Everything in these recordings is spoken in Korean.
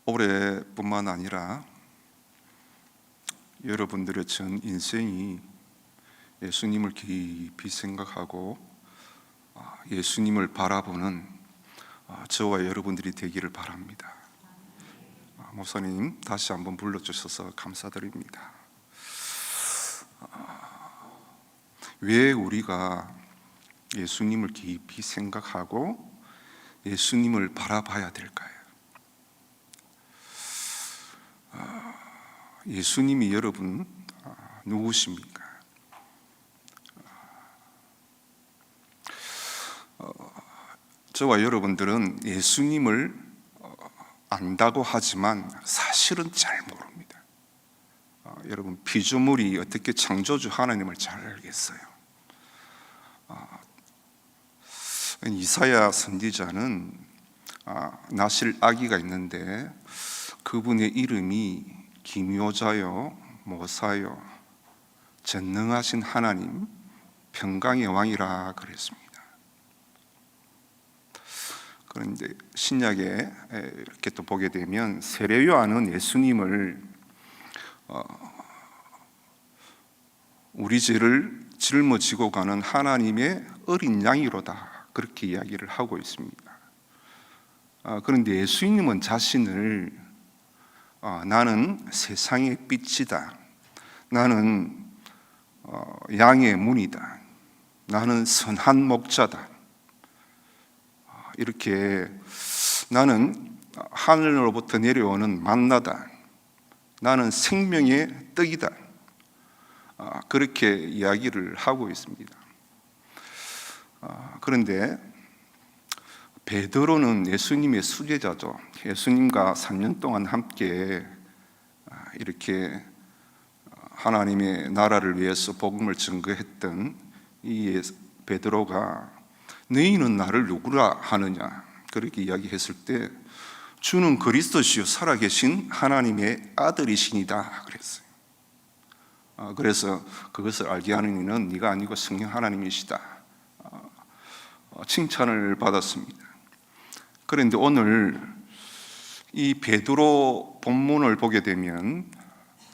올해뿐만 아니라 여러분들의 전 인생이 예수님을 깊이 생각하고 예수님을 바라보는 저와 여러분들이 되기를 바랍니다. 목사님 다시 한번 불러주셔서 감사드립니다. 왜 우리가 예수님을 깊이 생각하고 예수님을 바라봐야 될까요? 예수님이 여러분 누구십니까? 저와 여러분들은 예수님을 안다고 하지만 사실은 잘 모릅니다. 여러분, 피조물이 어떻게 창조주 하나님을 잘 알겠어요? 이사야 선지자는 나실 아기가 있는데 그분의 이름이 기묘자요 모사요 전능하신 하나님 평강의 왕이라 그랬습니다. 그런데 신약에 이렇게 또 보게 되면 세례 요한은 예수님을 우리 죄를 짊어지고 가는 하나님의 어린 양이로다 그렇게 이야기를 하고 있습니다. 그런데 예수님은 자신을 나는 세상의 빛이다, 나는 양의 문이다, 나는 선한 목자다, 이렇게 나는 하늘로부터 내려오는 만나다, 나는 생명의 떡이다, 그렇게 이야기를 하고 있습니다. 그런데 베드로는 예수님의 수제자죠. 예수님과 3년 동안 함께 이렇게 하나님의 나라를 위해서 복음을 증거했던 이 베드로가 너희는 나를 누구라 하느냐 그렇게 이야기했을 때 주는 그리스도시요 살아계신 하나님의 아들이시니다 그랬어요. 그래서 그것을 알게 하는 이는 네가 아니고 성령 하나님이시다 칭찬을 받았습니다. 그런데 오늘 이 베드로 본문을 보게 되면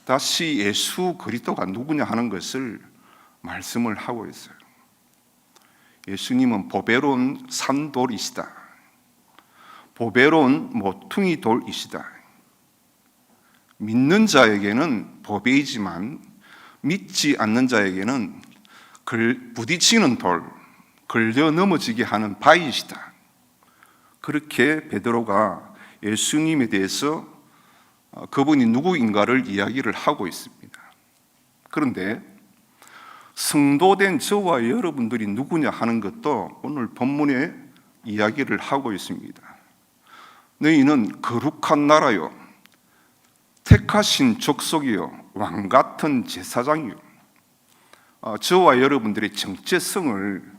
다시 예수 그리스도가 누구냐 하는 것을 말씀을 하고 있어요. 예수님은 보배로운 산돌이시다, 보배로운 모퉁이 돌이시다. 믿는 자에게는 보배이지만 믿지 않는 자에게는 부딪히는 돌, 걸려 넘어지게 하는 바위이시다. 그렇게 베드로가 예수님에 대해서 그분이 누구인가를 이야기를 하고 있습니다. 그런데 성도된 저와 여러분들이 누구냐 하는 것도 오늘 본문에 이야기를 하고 있습니다. 너희는 거룩한 나라요 택하신 족속이요 왕같은 제사장이요. 저와 여러분들의 정체성을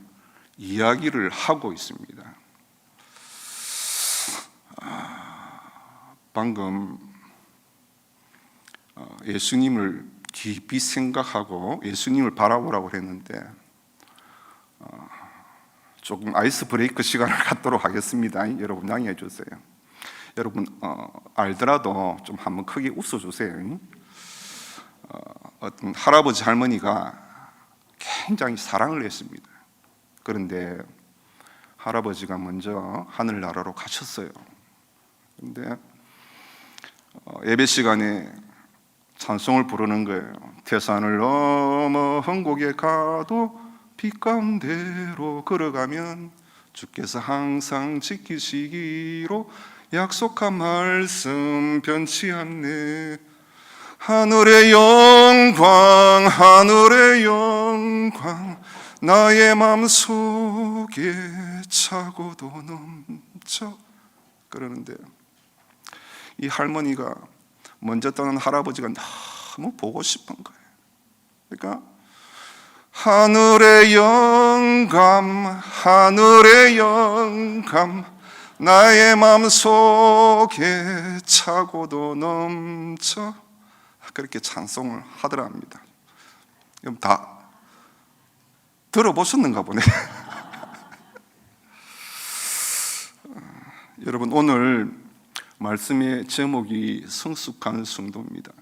이야기를 하고 있습니다. 방금 예수님을 깊이 생각하고 예수님을 바라보라고 했는데 조금 아이스 브레이크 시간을 갖도록 하겠습니다. 여러분 양해해 주세요. 여러분 알더라도 좀 한번 크게 웃어주세요. 어떤 할아버지 할머니가 굉장히 사랑을 했습니다. 그런데 할아버지가 먼저 하늘나라로 가셨어요. 그런데 예배 시간에 찬송을 부르는 거예요. 태산을 넘어 헝곡에 가도 빛 가운데로 걸어가면 주께서 항상 지키시기로 약속한 말씀 변치 않네. 하늘의 영광 하늘의 영광 나의 마음속에 차고도 넘쳐. 그러는데 이 할머니가 먼저 떠난 할아버지가 너무 보고 싶은 거예요. 그러니까 하늘의 영감 하늘의 영감 나의 마음속에 차고도 넘쳐. 그렇게 찬송을 하더랍니다. 다 들어보셨는가 보네. 여러분 오늘 말씀의 제목이 성숙한 성도입니다.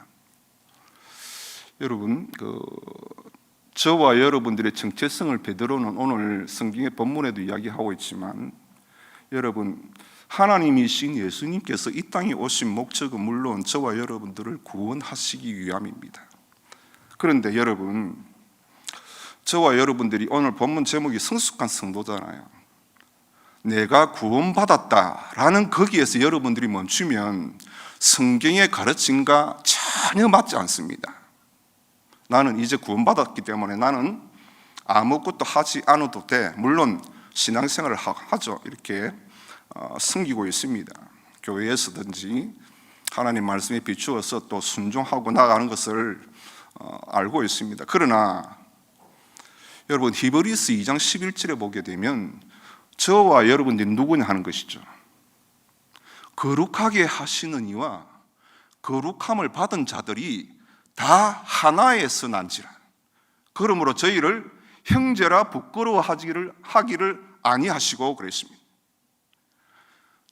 여러분, 저와 여러분들의 정체성을 베드로는 오늘 성경의 본문에도 이야기하고 있지만, 여러분, 하나님이신 예수님께서 이 땅에 오신 목적은 물론 저와 여러분들을 구원하시기 위함입니다. 그런데 여러분, 저와 여러분들이 오늘 본문 제목이 성숙한 성도잖아요. 내가 구원받았다라는 거기에서 여러분들이 멈추면 성경의 가르침과 전혀 맞지 않습니다. 나는 이제 구원받았기 때문에 나는 아무것도 하지 않아도 돼. 물론 신앙생활을 하죠. 이렇게 숨기고 있습니다. 교회에서든지 하나님 말씀에 비추어서 또 순종하고 나가는 것을 알고 있습니다. 그러나 여러분, 히브리서 2장 11절에 보게 되면 저와 여러분들이 누구냐 하는 것이죠. 거룩하게 하시는 이와 거룩함을 받은 자들이 다 하나에서 난지라. 그러므로 저희를 형제라 부끄러워하기를 아니하시고 그랬습니다.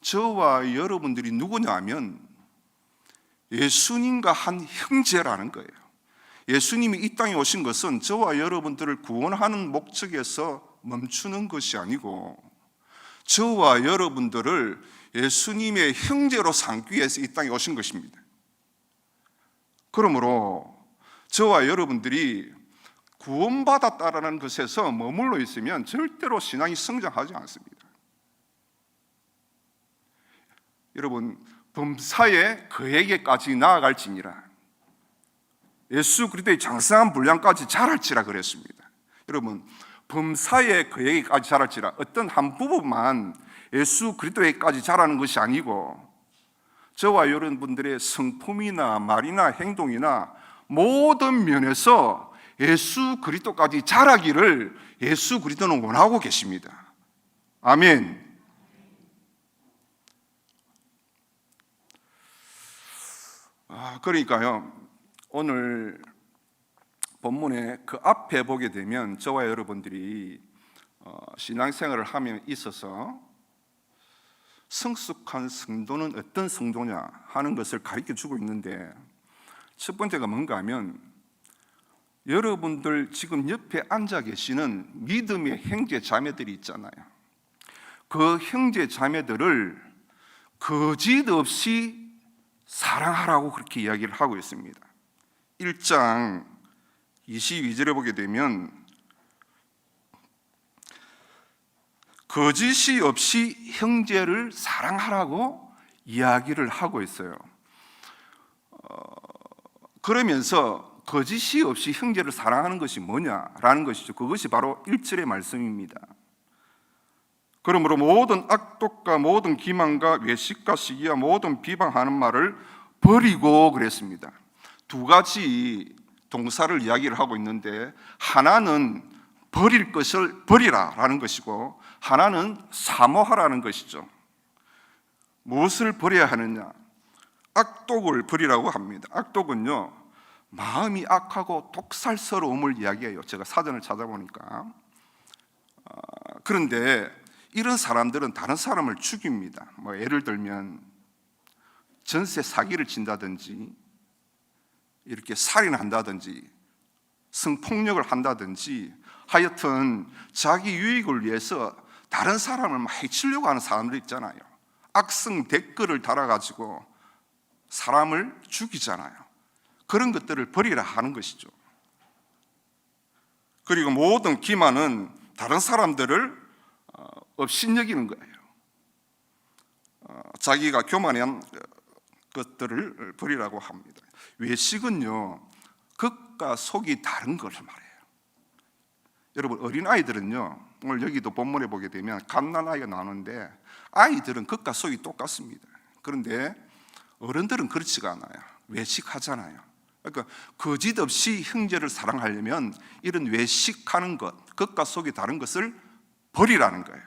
저와 여러분들이 누구냐 하면 예수님과 한 형제라는 거예요. 예수님이 이 땅에 오신 것은 저와 여러분들을 구원하는 목적에서 멈추는 것이 아니고 저와 여러분들을 예수님의 형제로 삼기 위해서 이 땅에 오신 것입니다. 그러므로 저와 여러분들이 구원받았다라는 것에서 머물러 있으면 절대로 신앙이 성장하지 않습니다. 여러분, 범사에 그에게까지 나아갈지니라. 예수 그리스도의 장성한 분량까지 자랄지라 그랬습니다. 여러분, 범사에 그에게까지 자랄지라, 어떤 한 부분만 예수 그리스도에게까지 자라는 것이 아니고 저와 여러분들의 성품이나 말이나 행동이나 모든 면에서 예수 그리스도까지 자라기를 예수 그리스도는 원하고 계십니다. 아멘. 그러니까요, 오늘 본문에 그 앞에 보게 되면 저와 여러분들이 신앙생활을 함에 있어서 성숙한 성도는 어떤 성도냐 하는 것을 가르쳐 주고 있는데, 첫 번째가 뭔가 하면 여러분들 지금 옆에 앉아 계시는 믿음의 형제 자매들이 있잖아요. 그 형제 자매들을 거짓 없이 사랑하라고 그렇게 이야기를 하고 있습니다. 1장 22절에 보게 되면 거짓이 없이 형제를 사랑하라고 이야기를 하고 있어요. 그러면서 거짓이 없이 형제를 사랑하는 것이 뭐냐라는 것이죠. 그것이 바로 1절의 말씀입니다. 그러므로 모든 악독과 모든 기만과 외식과 시기와 모든 비방하는 말을 버리고 그랬습니다. 두 가지 동사를 이야기를 하고 있는데, 하나는 버릴 것을 버리라라는 것이고 하나는 사모하라는 것이죠. 무엇을 버려야 하느냐? 악독을 버리라고 합니다. 악독은요, 마음이 악하고 독살스러움을 이야기해요. 제가 사전을 찾아보니까. 그런데 이런 사람들은 다른 사람을 죽입니다. 예를 들면 전세 사기를 친다든지, 이렇게 살인한다든지, 성폭력을 한다든지, 하여튼 자기 유익을 위해서 다른 사람을 막 해치려고 하는 사람들 있잖아요. 악성 댓글을 달아가지고 사람을 죽이잖아요. 그런 것들을 버리라 하는 것이죠. 그리고 모든 기만은 다른 사람들을 업신여기는 거예요. 자기가 교만한 것들을 버리라고 합니다. 외식은요, 겉과 속이 다른 것을 말해요. 여러분, 어린아이들은요, 오늘 여기도 본문에 보게 되면 갓난아이가 나오는데 아이들은 겉과 속이 똑같습니다. 그런데 어른들은 그렇지가 않아요. 외식하잖아요. 그러니까 거짓 없이 형제를 사랑하려면 이런 외식하는 것, 겉과 속이 다른 것을 버리라는 거예요.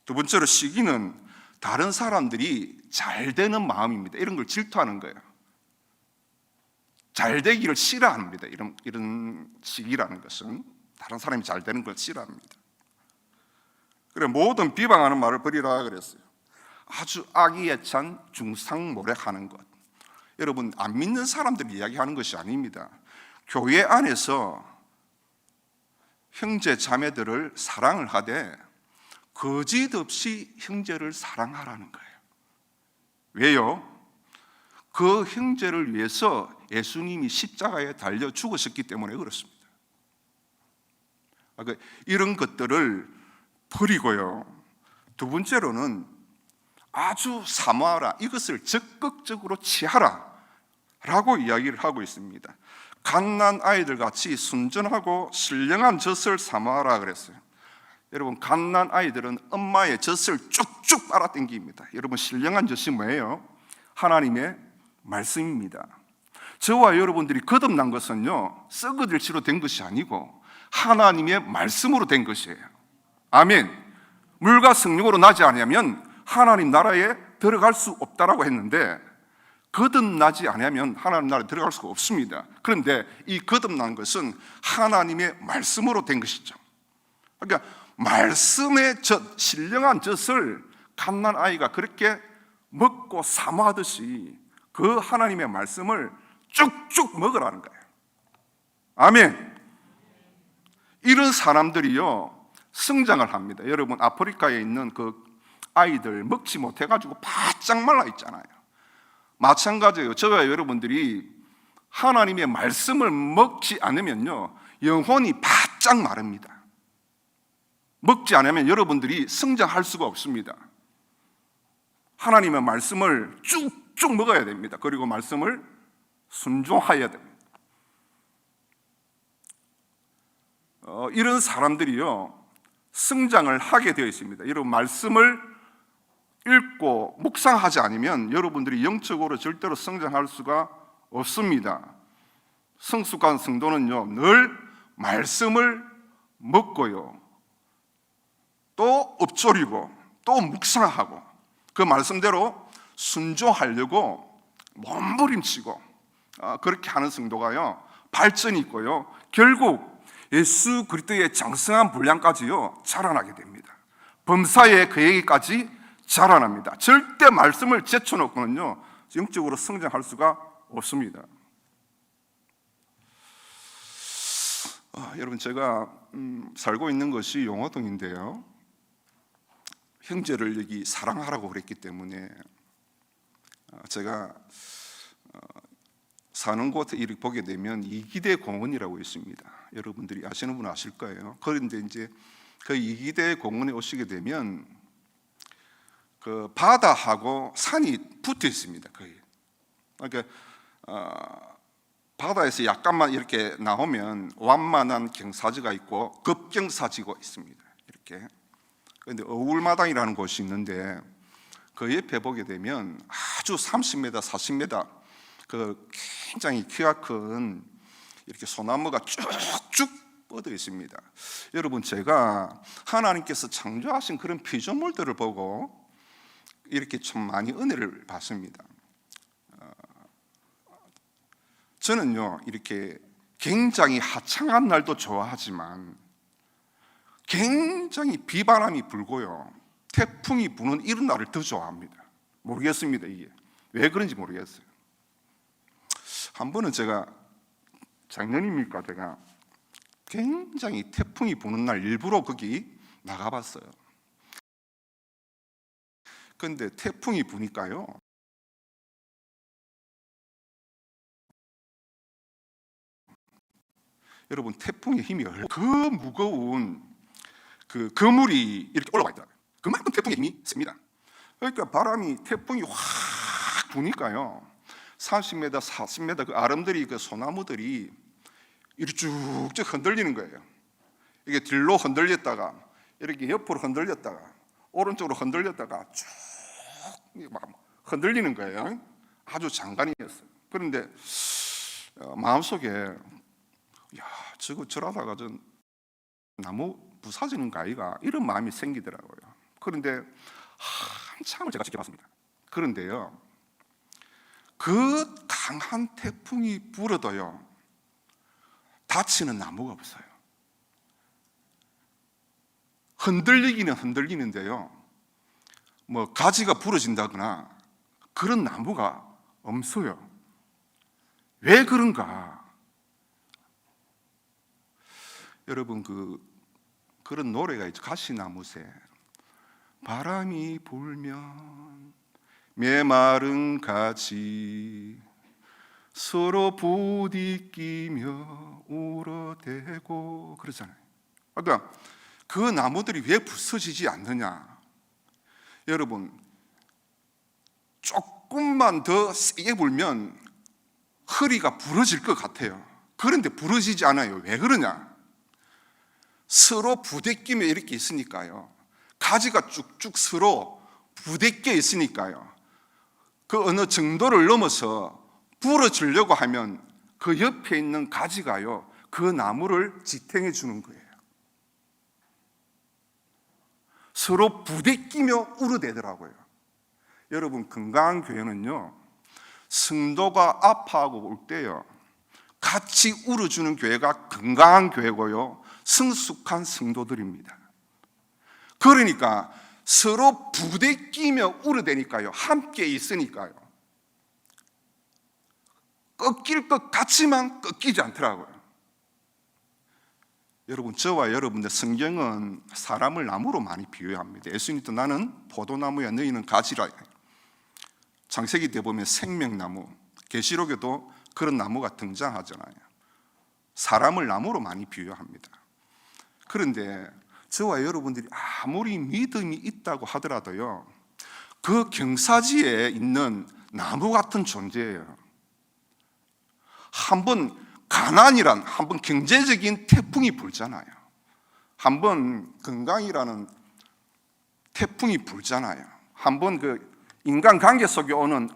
두 번째로, 시기는 다른 사람들이 잘 되는 마음입니다. 이런 걸 질투하는 거예요. 잘 되기를 싫어합니다. 이런 시기라는 것은 다른 사람이 잘 되는 걸 싫어합니다. 그래, 모든 비방하는 말을 버리라 그랬어요. 아주 악의에 찬 중상모략하는 것. 여러분, 안 믿는 사람들이 이야기하는 것이 아닙니다. 교회 안에서 형제 자매들을 사랑을 하되 거짓 없이 형제를 사랑하라는 거예요. 왜요? 그 형제를 위해서 예수님이 십자가에 달려 죽으셨기 때문에 그렇습니다. 이런 것들을 버리고요. 두 번째로는 아주 사모하라, 이것을 적극적으로 취하라 라고 이야기를 하고 있습니다. 갓난 아이들 같이 순전하고 신령한 젖을 사모하라 그랬어요. 여러분, 갓난 아이들은 엄마의 젖을 쭉쭉 빨아당깁니다. 여러분, 신령한 젖이 뭐예요? 하나님의 말씀입니다. 저와 여러분들이 거듭난 것은요, 썩어질 치로 된 것이 아니고 하나님의 말씀으로 된 것이에요. 아멘. 물과 성령으로 나지 않으면 하나님 나라에 들어갈 수 없다라고 했는데, 거듭나지 않으면 하나님 나라에 들어갈 수가 없습니다. 그런데 이 거듭난 것은 하나님의 말씀으로 된 것이죠. 그러니까 말씀의 젖, 신령한 젖을 갓난 아이가 그렇게 먹고 사모하듯이 그 하나님의 말씀을 쭉쭉 먹으라는 거예요. 아멘. 이런 사람들이요, 성장을 합니다. 여러분, 아프리카에 있는 그 아이들 먹지 못해가지고 바짝 말라 있잖아요. 마찬가지예요. 저와 여러분들이 하나님의 말씀을 먹지 않으면요, 영혼이 바짝 마릅니다. 먹지 않으면 여러분들이 성장할 수가 없습니다. 하나님의 말씀을 쭉쭉 먹어야 됩니다. 그리고 말씀을 순종해야 됩니다. 이런 사람들이요, 성장을 하게 되어 있습니다. 여러분, 말씀을 읽고 묵상하지 않으면 여러분들이 영적으로 절대로 성장할 수가 없습니다. 성숙한 성도는요, 늘 말씀을 먹고요, 또 읊조리고 또 묵상하고 그 말씀대로 순종하려고 몸부림치고 그렇게 하는 성도가요, 발전이 있고요, 결국 예수 그리스도의 장성한 분량까지요 자라나게 됩니다. 범사의 그에게까지 자라납니다. 절대 말씀을 제쳐놓고는요 영적으로 성장할 수가 없습니다. 여러분, 제가 살고 있는 것이 용호동인데요, 형제를 여기 사랑하라고 그랬기 때문에 제가 사는 곳에 이렇게 보게 되면 이기대 공원이라고 있습니다. 여러분들이 아시는 분은 아실 거예요. 그런데 이제 그 이기대 공원에 오시게 되면 그 바다하고 산이 붙어 있습니다. 거의. 그러니까 바다에서 약간만 이렇게 나오면 완만한 경사지가 있고 급경사지가 있습니다. 이렇게. 그런데 어울마당이라는 곳이 있는데 그 옆에 보게 되면 아주 30m, 40m 그 굉장히 키가 큰 이렇게 소나무가 쭉쭉 뻗어 있습니다. 여러분, 제가 하나님께서 창조하신 그런 피조물들을 보고 이렇게 참 많이 은혜를 받습니다. 저는요, 이렇게 굉장히 화창한 날도 좋아하지만 굉장히 비바람이 불고요, 태풍이 부는 이런 날을 더 좋아합니다. 모르겠습니다. 이게 왜 그런지 모르겠어요. 한 번은 제가 작년입니까, 제가 굉장히 태풍이 부는 날 일부러 거기 나가봤어요. 그런데 태풍이 부니까요, 여러분, 태풍의 힘이 그 무거운 그 그물이 이렇게 올라와 있다. 그만큼 태풍의 힘이 셉니다. 그러니까 바람이 태풍이 확 부니까요, 30m, 40m 그 아름들이 그 소나무들이 이렇게 쭉쭉 흔들리는 거예요. 이게 뒤로 흔들렸다가 이렇게 옆으로 흔들렸다가 오른쪽으로 흔들렸다가 쭉 흔들리는 거예요. 아주 장관이었어요. 그런데 마음속에 야, 저러다가 전 나무 부사지는 거 아이가, 이런 마음이 생기더라고요. 그런데 한참을 제가 지켜봤습니다. 그런데요, 그 강한 태풍이 불어도요 다치는 나무가 없어요. 흔들리기는 흔들리는데요, 뭐 가지가 부러진다거나 그런 나무가 없어요. 왜 그런가? 여러분 그런 노래가 있죠. 가시나무새. 바람이 불면 메마른 가지 서로 부딪히며 울어대고 그러잖아요. 그러니까 그 나무들이 왜 부서지지 않느냐? 여러분 조금만 더 세게 불면 허리가 부러질 것 같아요. 그런데 부러지지 않아요. 왜 그러냐? 서로 부대끼며 이렇게 있으니까요. 가지가 쭉쭉 서로 부대껴 있으니까요. 그 어느 정도를 넘어서 부러지려고 하면 그 옆에 있는 가지가요, 그 나무를 지탱해 주는 거예요. 서로 부대끼며 울어대더라고요. 여러분 건강한 교회는요, 성도가 아파하고 올 때요, 같이 울어주는 교회가 건강한 교회고요, 성숙한 성도들입니다. 그러니까 서로 부대끼며 울어대니까요, 함께 있으니까요, 꺾일 것 같지만 꺾이지 않더라고요. 여러분 저와 여러분들 성경은 사람을 나무로 많이 비유합니다. 예수님도 나는 포도나무야 너희는 가지라. 창세기 때 보면 생명나무, 계시록에도 그런 나무가 등장하잖아요. 사람을 나무로 많이 비유합니다. 그런데 저와 여러분들이 아무리 믿음이 있다고 하더라도요, 그 경사지에 있는 나무 같은 존재예요. 한번 가난이란 한번 경제적인 태풍이 불잖아요. 한번 건강이라는 태풍이 불잖아요. 한번 그 인간관계 속에 오는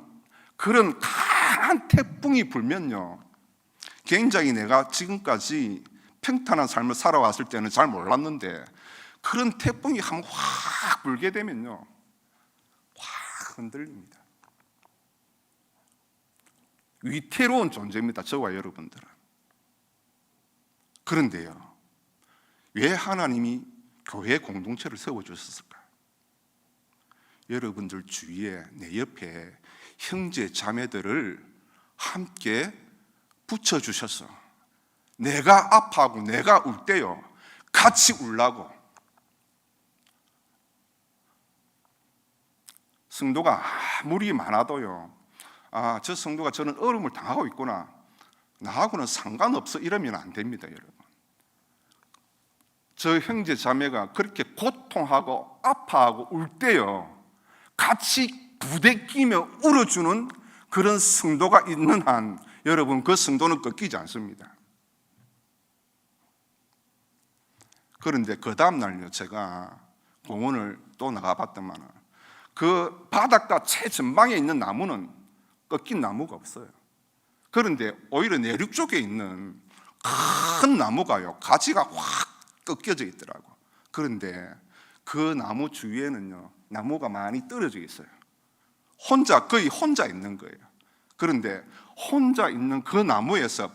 그런 강한 태풍이 불면요, 굉장히 내가 지금까지 평탄한 삶을 살아왔을 때는 잘 몰랐는데 그런 태풍이 한번 확 불게 되면요, 확 흔들립니다. 위태로운 존재입니다, 저와 여러분들은. 그런데요, 왜 하나님이 교회 공동체를 세워주셨을까요? 여러분들 주위에 내 옆에 형제 자매들을 함께 붙여주셔서 내가 아파하고 내가 울 때요, 같이 울라고. 성도가 아무리 많아도요, 저 성도가 저는 어려움을 당하고 있구나, 나하고는 상관없어, 이러면 안 됩니다. 여러분, 저 형제 자매가 그렇게 고통하고 아파하고 울 때요, 같이 부대끼며 울어주는 그런 성도가 있는 한 여러분 그 성도는 꺾이지 않습니다. 그런데 그 다음날요, 제가 공원을 또 나가봤더만 그 바닷가 최전방에 있는 나무는 꺾인 나무가 없어요. 그런데 오히려 내륙 쪽에 있는 큰 나무가요, 가지가 확 꺾여져 있더라고. 그런데 그 나무 주위에는요, 나무가 많이 떨어져 있어요. 거의 혼자 있는 거예요. 그런데 혼자 있는 그 나무에서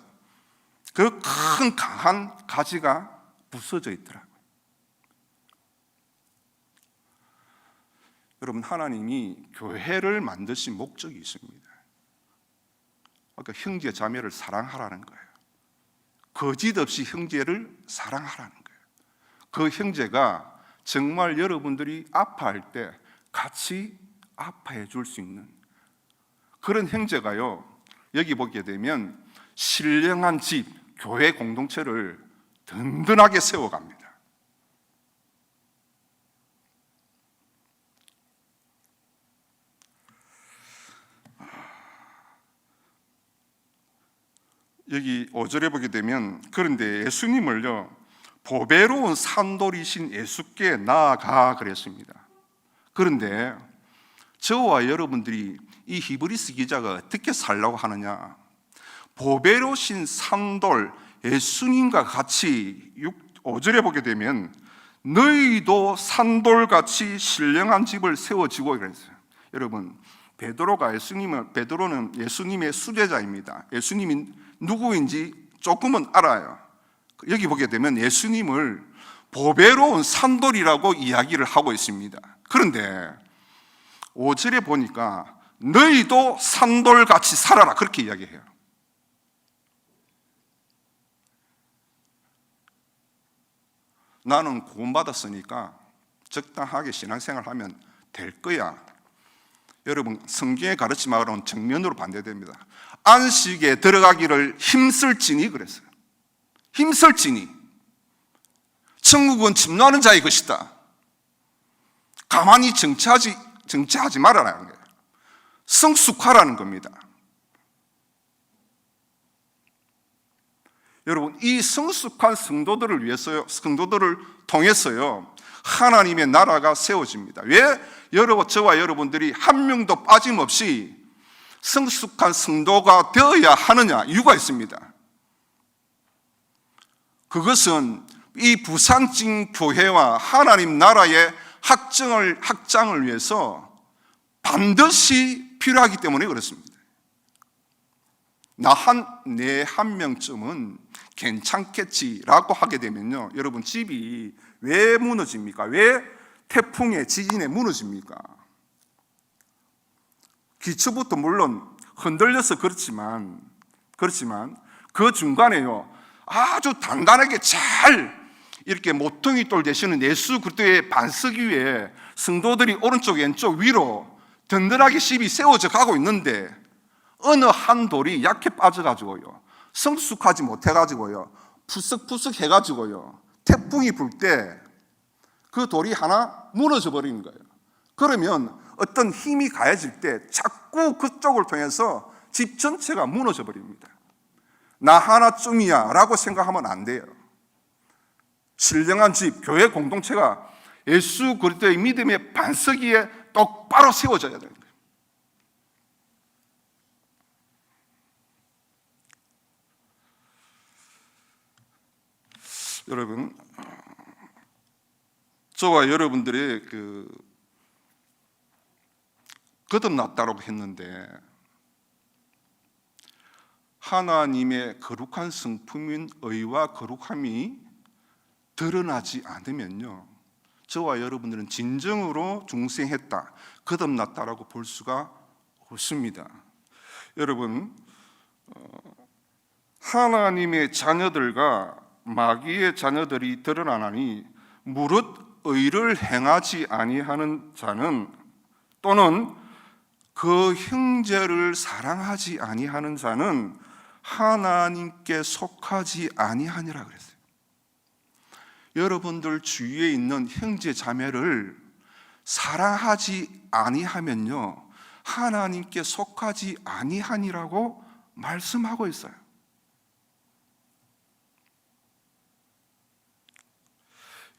그 큰 강한 가지가 부서져 있더라고요. 여러분, 하나님이 교회를 만드신 목적이 있습니다. 그러니까 형제 자매를 사랑하라는 거예요. 거짓 없이 형제를 사랑하라는 거예요. 그 형제가 정말 여러분들이 아파할 때 같이 아파해 줄 수 있는 그런 형제가요, 여기 보게 되면 신령한 집, 교회 공동체를 든든하게 세워갑니다. 여기 5절에 보게 되면, 그런데 예수님을요, 보배로운 산돌이신 예수께 나아가 그랬습니다. 그런데 저와 여러분들이 이 히브리서 기자가 어떻게 살라고 하느냐, 보배로우신 산돌 예수님과 같이 5절에 보게 되면 너희도 산돌같이 신령한 집을 세워지고 그랬어요. 여러분, 베드로는 예수님의 수제자입니다. 예수님이 누구인지 조금은 알아요. 여기 보게 되면 예수님을 보배로운 산돌이라고 이야기를 하고 있습니다. 그런데 5절에 보니까 너희도 산돌같이 살아라 그렇게 이야기해요. 나는 구원받았으니까 적당하게 신앙생활하면 될 거야. 여러분, 성경의 가르침하고는 정면으로 반대됩니다. 안식에 들어가기를 힘쓸지니 그랬어요. 힘쓸지니 천국은 침노하는 자의 것이다. 가만히 정치하지 말아라는 거예요. 성숙하라는 겁니다. 여러분, 이 성숙한 성도들을 위해서요, 성도들을 통해서요, 하나님의 나라가 세워집니다. 왜 저와 여러분들이 한 명도 빠짐없이 성숙한 성도가 되어야 하느냐? 이유가 있습니다. 그것은 이 부산진 교회와 하나님 나라의 확장을 위해서 반드시 필요하기 때문에 그렇습니다. 내 한 명쯤은 괜찮겠지라고 하게 되면요, 여러분, 집이 왜 무너집니까? 왜 태풍에 지진에 무너집니까? 기초부터 물론 흔들려서 그렇지만 그 중간에요, 아주 단단하게 잘 이렇게 모퉁이 돌 되시는 예수 그리스도의 반석 위에 성도들이 오른쪽 왼쪽 위로 든든하게 집이 세워져 가고 있는데 어느 한 돌이 약해 빠져가지고요, 성숙하지 못해가지고요, 푸석푸석 해가지고요, 태풍이 불 때 그 돌이 하나 무너져 버리는 거예요. 그러면 어떤 힘이 가해질 때 자꾸 그쪽을 통해서 집 전체가 무너져 버립니다. 나 하나쯤이야 라고 생각하면 안 돼요. 신령한 집, 교회 공동체가 예수 그리스도의 믿음의 반석 위에 똑바로 세워져야 되는 거예요. 여러분, 저와 여러분들의 거듭났다라고 했는데 하나님의 거룩한 성품인 의와 거룩함이 드러나지 않으면요, 저와 여러분들은 진정으로 중생했다, 거듭났다라고 볼 수가 없습니다. 여러분, 하나님의 자녀들과 마귀의 자녀들이 드러나나니 무릇 의를 행하지 아니하는 자는 또는 그 형제를 사랑하지 아니하는 자는 하나님께 속하지 아니하니라 그랬어요. 여러분들 주위에 있는 형제 자매를 사랑하지 아니하면요, 하나님께 속하지 아니하니라고 말씀하고 있어요.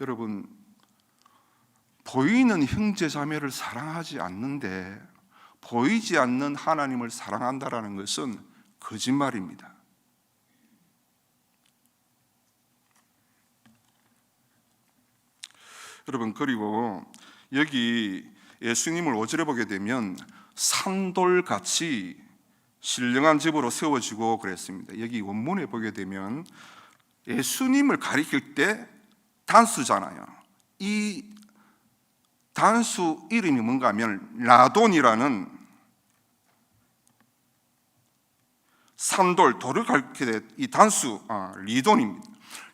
여러분, 보이는 형제 자매를 사랑하지 않는데 보이지 않는 하나님을 사랑한다라는 것은 거짓말입니다. 여러분, 그리고 여기 예수님을 5절에 보게 되면 산돌같이 신령한 집으로 세워지고 그랬습니다. 여기 원문에 보게 되면 예수님을 가리킬 때 단수잖아요. 이 단수 이름이 뭔가 하면 라돈이라는 산돌, 돌을 가리킬 때 이 단수, 리돈입니다.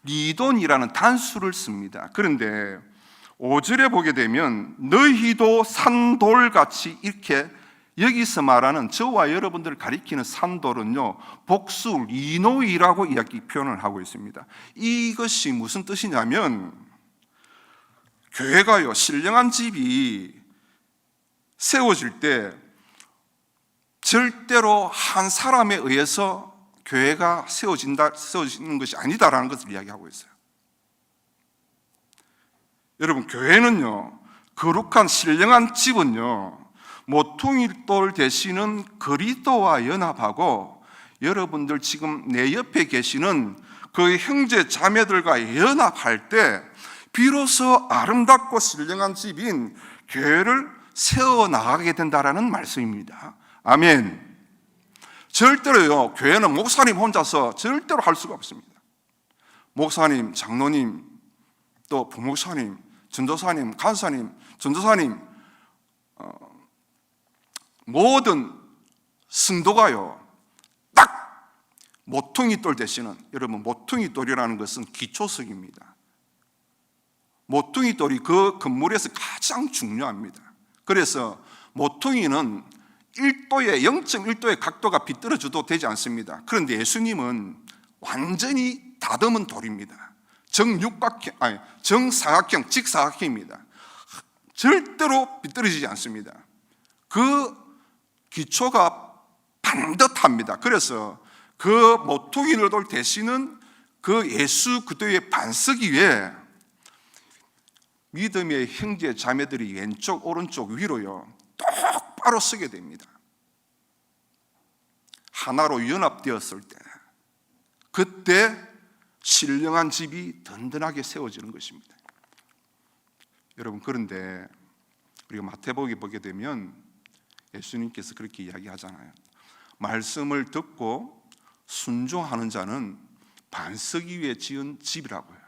리돈이라는 단수를 씁니다. 그런데 5절에 보게 되면 너희도 산돌같이 이렇게, 여기서 말하는 저와 여러분들을 가리키는 산돌은요, 복수 리노이라고 이야기 표현을 하고 있습니다. 이것이 무슨 뜻이냐면 교회가요, 신령한 집이 세워질 때 절대로 한 사람에 의해서 교회가 세워지는 것이 아니다라는 것을 이야기하고 있어요. 여러분, 교회는요, 거룩한 신령한 집은요, 모퉁이돌 되시는 그리스도와 연합하고 여러분들 지금 내 옆에 계시는 그 형제 자매들과 연합할 때 비로소 아름답고 신령한 집인 교회를 세워나가게 된다라는 말씀입니다. 아멘. 절대로요, 교회는 목사님 혼자서 절대로 할 수가 없습니다. 목사님, 장로님, 또 부목사님, 전도사님, 간사님, 전도사님, 모든 성도가요 딱 모퉁이돌 대신은, 여러분 모퉁이돌이라는 것은 기초석입니다. 모퉁이돌이 그 건물에서 가장 중요합니다. 그래서 모퉁이는 0.1도의 각도가 비뚤어져도 되지 않습니다. 그런데 예수님은 완전히 다듬은 돌입니다. 정사각형, 직사각형입니다. 절대로 비뚤어지지 않습니다. 그 기초가 반듯합니다. 그래서 그 모퉁이돌 대신은 그 예수 그리스도의 반석 위에 믿음의 형제 자매들이 왼쪽 오른쪽 위로요 똑바로 서게 됩니다. 하나로 연합되었을 때, 그때 신령한 집이 든든하게 세워지는 것입니다. 여러분, 그런데 우리가 마태복음 보게 되면 예수님께서 그렇게 이야기하잖아요. 말씀을 듣고 순종하는 자는 반석 위에 지은 집이라고요.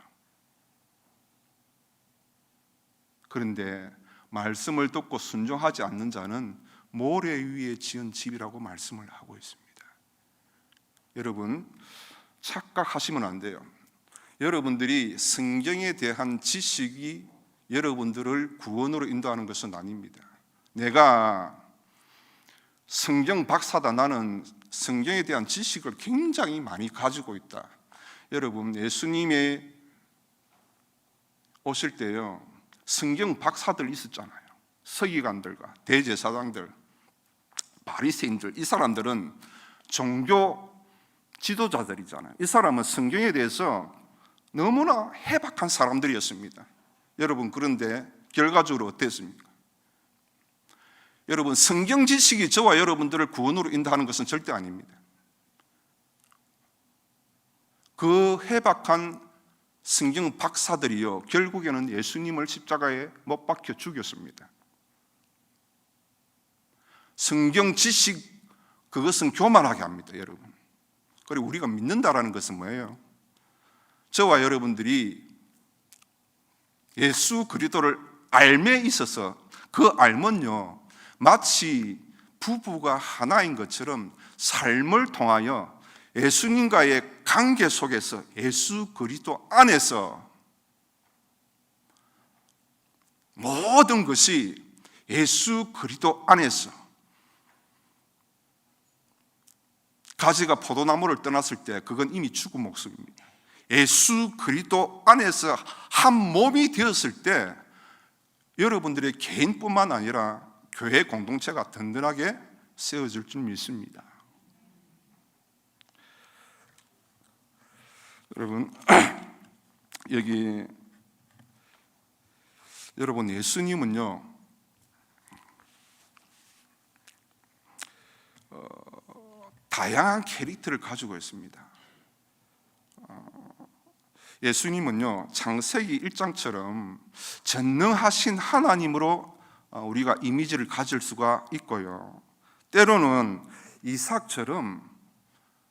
그런데 말씀을 듣고 순종하지 않는 자는 모래 위에 지은 집이라고 말씀을 하고 있습니다. 여러분, 착각하시면 안 돼요. 여러분들이 성경에 대한 지식이 여러분들을 구원으로 인도하는 것은 아닙니다. 내가 성경 박사다, 나는 성경에 대한 지식을 굉장히 많이 가지고 있다. 여러분, 예수님이 오실 때요 성경 박사들 있었잖아요. 서기관들과 대제사장들, 바리새인들, 이 사람들은 종교 지도자들이잖아요. 이 사람은 성경에 대해서 너무나 해박한 사람들이었습니다. 여러분, 그런데 결과적으로 어땠습니까? 여러분, 성경 지식이 저와 여러분들을 구원으로 인도하는 것은 절대 아닙니다. 그 해박한 성경 박사들이요 결국에는 예수님을 십자가에 못 박혀 죽였습니다. 성경 지식, 그것은 교만하게 합니다, 여러분. 그리고 우리가 믿는다라는 것은 뭐예요? 저와 여러분들이 예수 그리스도를 알매 있어서, 그 알면요 마치 부부가 하나인 것처럼 삶을 통하여 예수님과의 관계 속에서, 예수 그리스도 안에서 모든 것이 예수 그리스도 안에서, 가지가 포도나무를 떠났을 때 그건 이미 죽은 목숨입니다. 예수 그리스도 안에서 한 몸이 되었을 때 여러분들의 개인뿐만 아니라 교회 공동체가 든든하게 세워질 줄 믿습니다. 여러분, 여기 여러분, 예수님은요 다양한 캐릭터를 가지고 있습니다. 예수님은요 창세기 1장처럼 전능하신 하나님으로 우리가 이미지를 가질 수가 있고요, 때로는 이삭처럼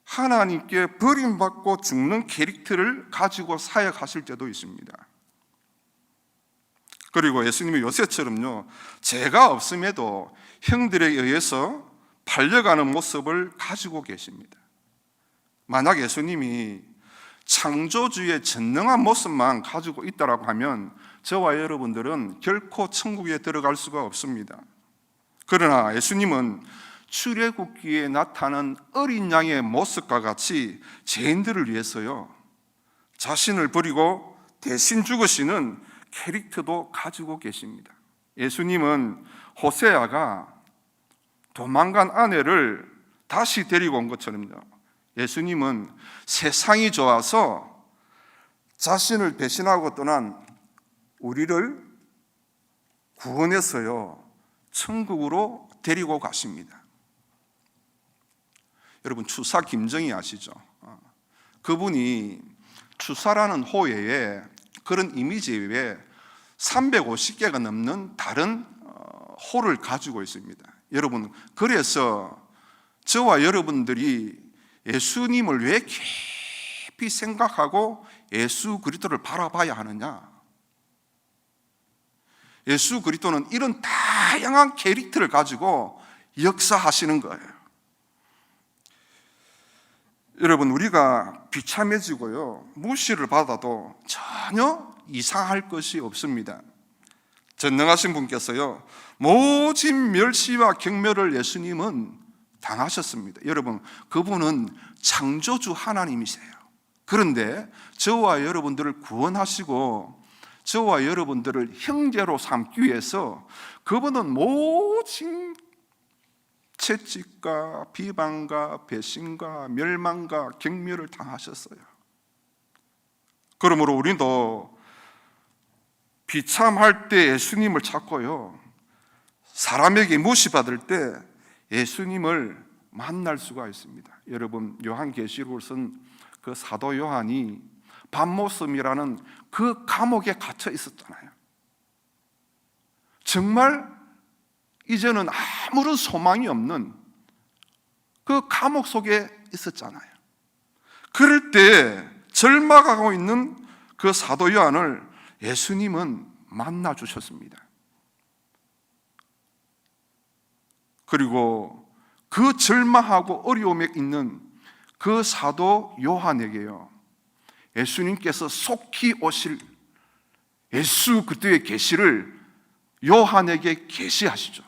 하나님께 버림받고 죽는 캐릭터를 가지고 사역하실 때도 있습니다. 그리고 예수님이 요셉처럼요 죄가 없음에도 형들에 의해서 팔려가는 모습을 가지고 계십니다. 만약 예수님이 창조주의 전능한 모습만 가지고 있다라고 하면 저와 여러분들은 결코 천국에 들어갈 수가 없습니다. 그러나 예수님은 출애굽기에 나타난 어린 양의 모습과 같이 죄인들을 위해서요 자신을 버리고 대신 죽으시는 캐릭터도 가지고 계십니다. 예수님은 호세아가 도망간 아내를 다시 데리고 온 것처럼요, 예수님은 세상이 좋아서 자신을 배신하고 떠난 우리를 구원해서요 천국으로 데리고 가십니다. 여러분, 추사 김정희 아시죠? 그분이 추사라는 호예에 그런 이미지 외에 350개가 넘는 다른 호를 가지고 있습니다. 여러분, 그래서 저와 여러분들이 예수님을 왜 깊이 생각하고 예수 그리스도를 바라봐야 하느냐? 예수 그리스도는 이런 다양한 캐릭터를 가지고 역사하시는 거예요. 여러분, 우리가 비참해지고요, 무시를 받아도 전혀 이상할 것이 없습니다. 전능하신 분께서요, 모진 멸시와 경멸을 예수님은 당하셨습니다. 여러분, 그분은 창조주 하나님이세요. 그런데 저와 여러분들을 구원하시고 저와 여러분들을 형제로 삼기 위해서 그분은 모진 채찍과 비방과 배신과 멸망과 경멸을 당하셨어요. 그러므로 우리도 비참할 때 예수님을 찾고요, 사람에게 무시받을 때 예수님을 만날 수가 있습니다. 여러분, 요한계시록을 쓴 그 사도 요한이 밤모섬이라는 그 감옥에 갇혀 있었잖아요. 정말 이제는 아무런 소망이 없는 그 감옥 속에 있었잖아요. 그럴 때 절망하고 있는 그 사도 요한을 예수님은 만나 주셨습니다. 그리고 그 절망하고 어려움에 있는 그 사도 요한에게요, 예수님께서 속히 오실 예수 그리스도의 계시를 요한에게 계시하시죠.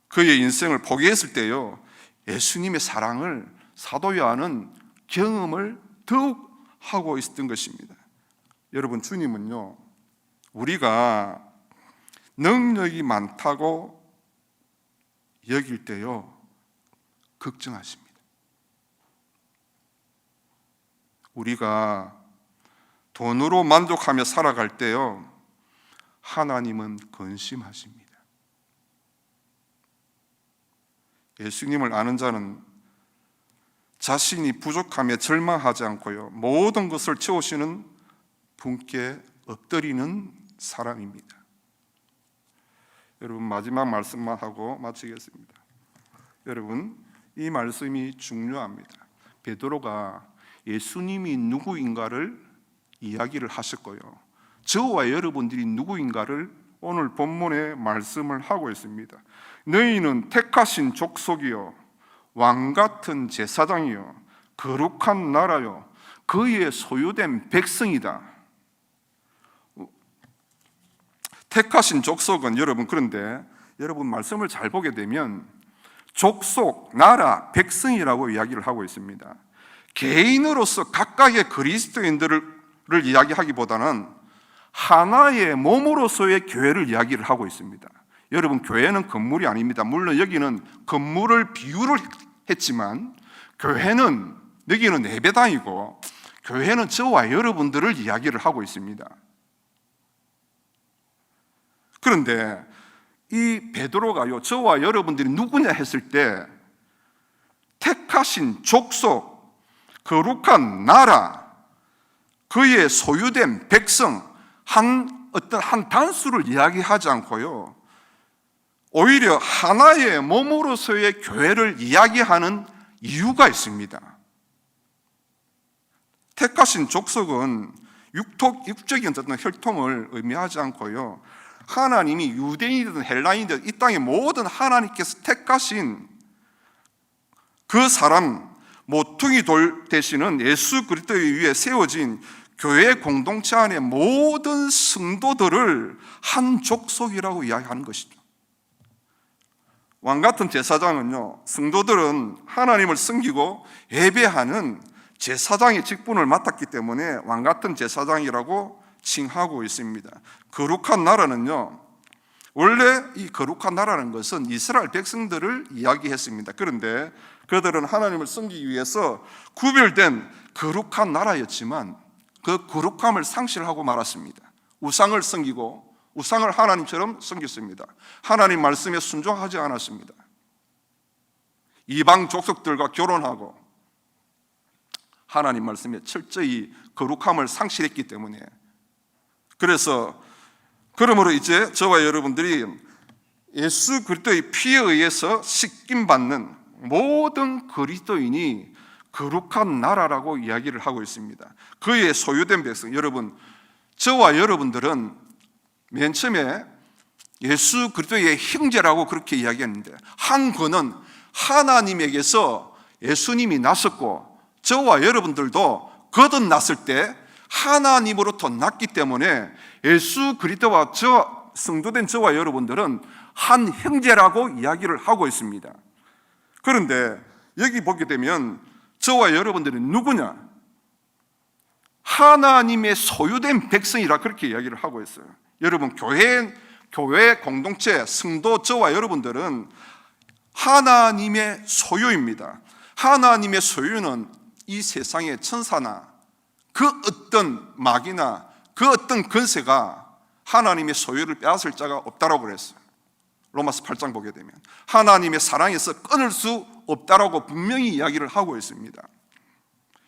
그의 인생을 포기했을 때요, 예수님의 사랑을 사도 요한은 경험을 더욱 하고 있었던 것입니다. 여러분, 주님은요, 우리가 능력이 많다고 여길 때요, 걱정하십니다. 우리가 돈으로 만족하며 살아갈 때요, 하나님은 근심하십니다. 예수님을 아는 자는 자신이 부족함에 절망하지 않고요, 모든 것을 채우시는 분께 엎드리는 사람입니다. 여러분, 마지막 말씀만 하고 마치겠습니다. 여러분, 이 말씀이 중요합니다. 베드로가 예수님이 누구인가를 이야기를 하셨고요, 저와 여러분들이 누구인가를 오늘 본문의 말씀을 하고 있습니다. 너희는 택하신 족속이요, 왕같은 제사장이요, 거룩한 나라요, 그의 소유된 백성이다. 택하신 족속은, 여러분, 그런데 여러분 말씀을 잘 보게 되면 족속, 나라, 백성이라고 이야기를 하고 있습니다. 개인으로서 각각의 그리스도인들을 이야기하기보다는 하나의 몸으로서의 교회를 이야기를 하고 있습니다. 여러분, 교회는 건물이 아닙니다. 물론 여기는 건물을 비유를 했지만 교회는, 여기는 예배당이고 교회는 저와 여러분들을 이야기를 하고 있습니다. 그런데 이 베드로가요, 저와 여러분들이 누구냐 했을 때 택하신 족속, 거룩한 나라, 그의 소유된 백성, 어떤 한 단수를 이야기하지 않고요, 오히려 하나의 몸으로서의 교회를 이야기하는 이유가 있습니다. 택하신 족속은 육적인 어떤 혈통을 의미하지 않고요, 하나님이 유대인이든 헬라인이든 이 땅의 모든 하나님께서 택하신 그 사람, 모퉁이 돌 되시는 예수 그리스도 위에 세워진 교회 공동체 안의 모든 성도들을 한 족속이라고 이야기하는 것이죠. 왕같은 제사장은요, 성도들은 하나님을 섬기고 예배하는 제사장의 직분을 맡았기 때문에 왕같은 제사장이라고 칭하고 있습니다. 거룩한 나라는요, 원래 이 거룩한 나라는 것은 이스라엘 백성들을 이야기했습니다. 그런데 그들은 하나님을 섬기기 위해서 구별된 거룩한 나라였지만 그 거룩함을 상실하고 말았습니다. 우상을 섬기고 우상을 하나님처럼 섬겼습니다. 하나님 말씀에 순종하지 않았습니다. 이방 족속들과 결혼하고 하나님 말씀에 철저히 거룩함을 상실했기 때문에, 그래서 그러므로 이제 저와 여러분들이 예수 그리스도의 피에 의해서 씻김받는 모든 그리스도인이 거룩한 나라라고 이야기를 하고 있습니다. 그의 소유된 백성, 여러분, 저와 여러분들은 맨 처음에 예수 그리스도의 형제라고 그렇게 이야기했는데, 한 그는 하나님에게서 예수님이 났었고 저와 여러분들도 거듭났을 때 하나님으로부터 났기 때문에 예수 그리스도와 성도된 저와 여러분들은 한 형제라고 이야기를 하고 있습니다. 그런데 여기 보게 되면 저와 여러분들은 누구냐? 하나님의 소유된 백성이라 그렇게 이야기를 하고 있어요. 여러분, 교회 공동체 성도 저와 여러분들은 하나님의 소유입니다. 하나님의 소유는 이 세상의 천사나 그 어떤 마귀나 그 어떤 권세가 하나님의 소유를 빼앗을 자가 없다라고 그랬어요. 로마서 8장 보게 되면 하나님의 사랑에서 끊을 수 없다라고 분명히 이야기를 하고 있습니다.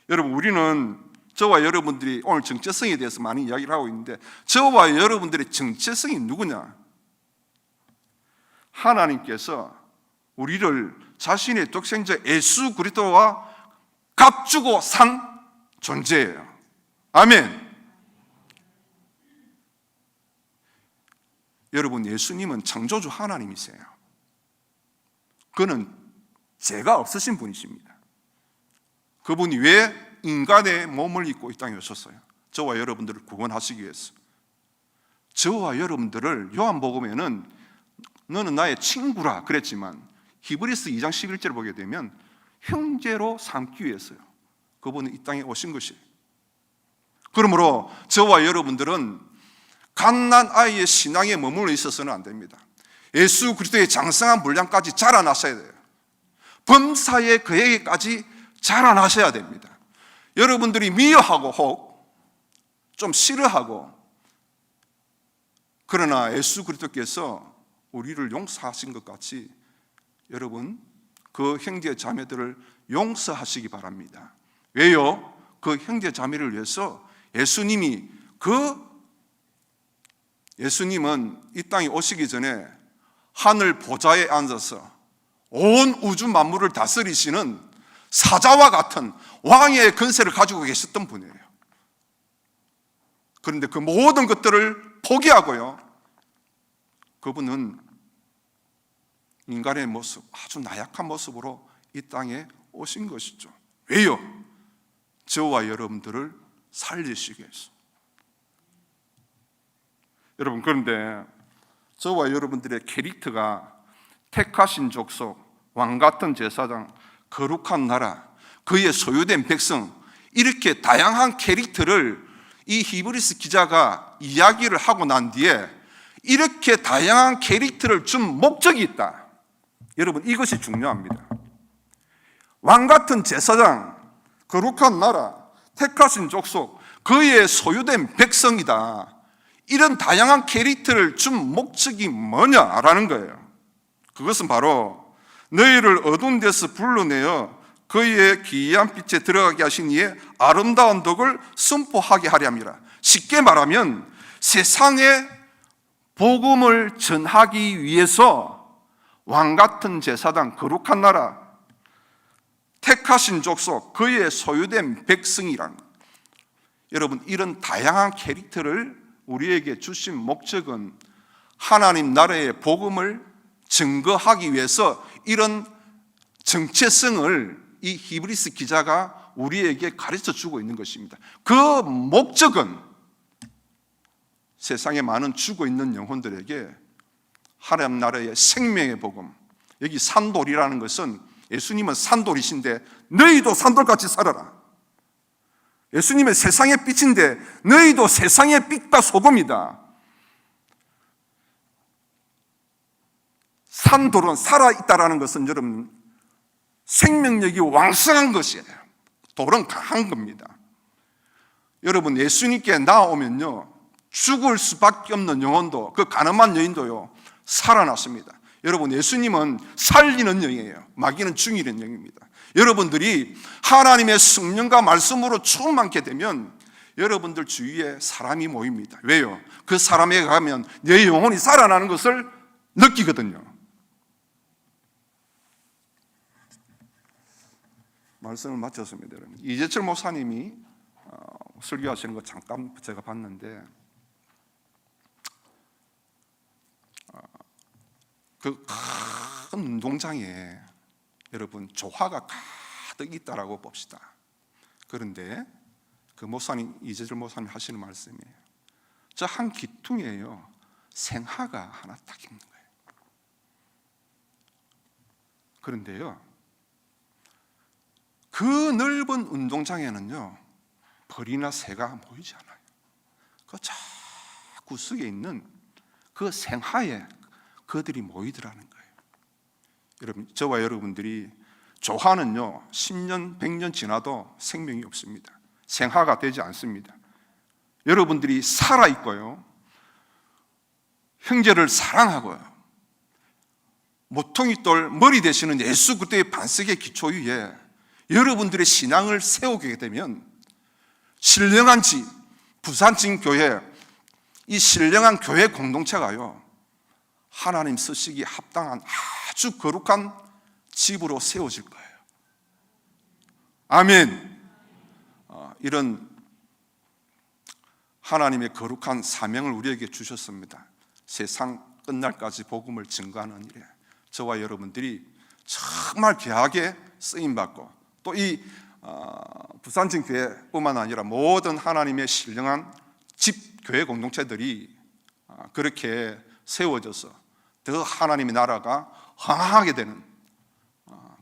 여러분, 우리는 저와 여러분들이 오늘 정체성에 대해서 많이 이야기를 하고 있는데, 저와 여러분들의 정체성이 누구냐? 하나님께서 우리를 자신의 독생자 예수 그리스도와 값주고 산 존재예요. 아멘. 여러분, 예수님은 창조주 하나님이세요. 그는 죄가 없으신 분이십니다. 그분이 왜 인간의 몸을 입고 이 땅에 오셨어요? 저와 여러분들을 구원하시기 위해서. 저와 여러분들을 요한복음에는 너는 나의 친구라 그랬지만 히브리서 2장 11절을 보게 되면 형제로 삼기 위해서요. 그분은 이 땅에 오신 것이에요. 그러므로 저와 여러분들은 갓난 아이의 신앙에 머물러 있어서는 안 됩니다. 예수 그리스도의 장성한 분량까지 자라나셔야 돼요. 범사의 그에게까지 자라나셔야 됩니다. 여러분들이 미워하고 혹 좀 싫어하고, 그러나 예수 그리스도께서 우리를 용서하신 것 같이 여러분 그 형제 자매들을 용서하시기 바랍니다. 왜요? 그 형제 자매를 위해서 예수님은 이 땅에 오시기 전에 하늘 보좌에 앉아서 온 우주 만물을 다스리시는 사자와 같은 왕의 권세를 가지고 계셨던 분이에요. 그런데 그 모든 것들을 포기하고요, 그분은 인간의 모습, 아주 나약한 모습으로 이 땅에 오신 것이죠. 왜요? 저와 여러분들을 살리시기 위해서. 여러분, 그런데 저와 여러분들의 캐릭터가 택하신 족속, 왕같은 제사장, 거룩한 나라, 그의 소유된 백성, 이렇게 다양한 캐릭터를 이 히브리서 기자가 이야기를 하고 난 뒤에 이렇게 다양한 캐릭터를 준 목적이 있다. 여러분, 이것이 중요합니다. 왕같은 제사장, 거룩한 나라, 택하신 족속, 그의 소유된 백성이다. 이런 다양한 캐릭터를 준 목적이 뭐냐라는 거예요. 그것은 바로 너희를 어두운 데서 불러내어 그의 기이한 빛에 들어가게 하신 이의 아름다운 덕을 선포하게 하려 함이라. 쉽게 말하면 세상에 복음을 전하기 위해서 왕같은 제사장, 거룩한 나라, 택하신 족속, 그의 소유된 백성이란, 여러분, 이런 다양한 캐릭터를 우리에게 주신 목적은 하나님 나라의 복음을 증거하기 위해서 이런 정체성을 이 히브리서 기자가 우리에게 가르쳐 주고 있는 것입니다. 그 목적은 세상에 많은 죽어 있는 영혼들에게 하나님 나라의 생명의 복음, 여기 산돌이라는 것은 예수님은 산돌이신데 너희도 산돌같이 살아라. 예수님은 세상의 빛인데 너희도 세상의 빛과 소금이다. 산돌은 살아있다라는 것은 여러분 생명력이 왕성한 것이에요. 돌은 강한 겁니다. 여러분, 예수님께 나오면요, 죽을 수밖에 없는 영혼도, 그 가늠한 여인도요, 살아났습니다. 여러분, 예수님은 살리는 영이에요. 마귀는 죽이는 영입니다. 여러분들이 하나님의 성령과 말씀으로 충만케 되면 여러분들 주위에 사람이 모입니다. 왜요? 그 사람에게 가면 내 영혼이 살아나는 것을 느끼거든요. 말씀을 마쳤습니다. 여러분, 이재철 목사님이 설교하시는 거 잠깐 제가 봤는데 그 큰 운동장에 여러분 조화가 가득 있다라고 봅시다. 그런데 그 목사님, 이재철 목사님 하시는 말씀이에요. 저 한 기퉁에요 생화가 하나 딱 있는 거예요. 그런데요, 그 넓은 운동장에는요 벌이나 새가 모이지 않아요. 그 저 구석에 있는 그 생화에 그들이 모이더라는 거예요. 여러분, 저와 여러분들이 조화는요 10년, 100년 지나도 생명이 없습니다. 생화가 되지 않습니다. 여러분들이 살아있고요, 형제를 사랑하고요, 모퉁이돌 머리 되시는 예수 그리스도의 반석의 기초 위에 여러분들의 신앙을 세우게 되면 신령한 집, 부산진 교회, 이 신령한 교회 공동체가요 하나님 쓰시기에 합당한 아주 거룩한 집으로 세워질 거예요. 아멘. 이런 하나님의 거룩한 사명을 우리에게 주셨습니다. 세상 끝날까지 복음을 증거하는 일에 저와 여러분들이 정말 귀하게 쓰임받고, 또 이 부산진 교회뿐만 아니라 모든 하나님의 신령한 집 교회 공동체들이 그렇게 세워져서 더 하나님의 나라가 흥하게 되는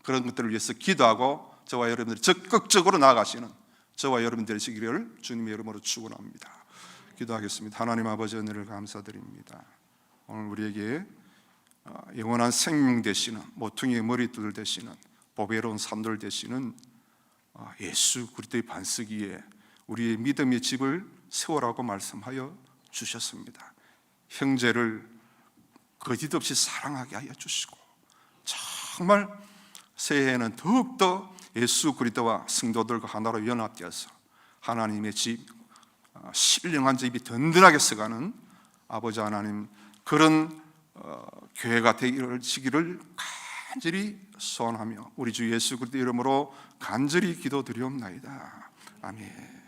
그런 것들을 위해서 기도하고 저와 여러분들이 적극적으로 나아가시는 저와 여러분들이 되시기를 주님의 이름으로 축원합니다. 기도하겠습니다. 하나님 아버지, 은혜를 감사드립니다. 오늘 우리에게 영원한 생명 되시는, 모퉁이의 머리들 되시는, 보배로운 산돌 되시는 예수 그리스도의 반석 위에 우리의 믿음의 집을 세우라고 말씀하여 주셨습니다. 형제를 거짓없이 사랑하게 하여 주시고, 정말 새해에는 더욱더 예수 그리스도와 성도들과 하나로 연합되어서 하나님의 집, 신령한 집이 든든하게 서가는 아버지 하나님, 그런 교회가 되시기를 간절히 소원하며 우리 주 예수 그리스도 이름으로 간절히 기도드리옵나이다. 아멘.